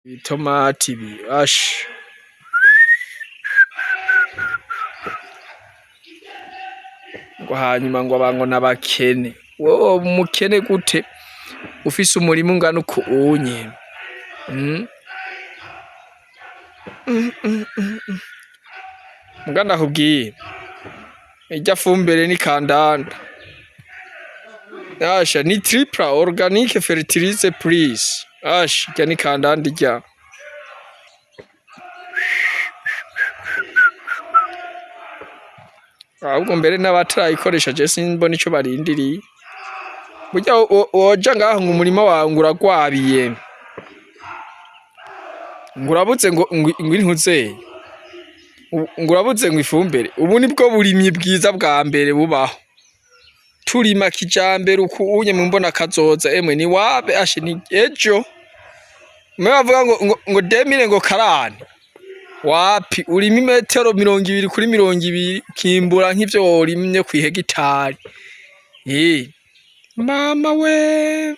Itomati asha ngo hanyuma ngo abango n'abakene. Wowe umukene gute ufise umurima ungana uku unye? Muga ndakubwiye irya fumbire ni kandanda asha ni triple organique fertiliser plus asha irya ni kandanda irya. Ahubwo mbere n'abatarayikoresha je simbona ico barindiriye. Burya woja ngaho ngo umurima wawe ngo uragwabiye ngo urabuze ngo intuzeye ngo urabuze ngo ifumbire. Ubu nibwo burimyi bwiza bwa mbere bubaho, turima kijambere uku unye mu mbona kazoza emwe ni wabe ashe ni ejo. Mwe bavuga ngo 2000 ngo karane wapi urima imetero 20 kuri 20 kimbura nk'ivyo worimye ku hegitari. Mama we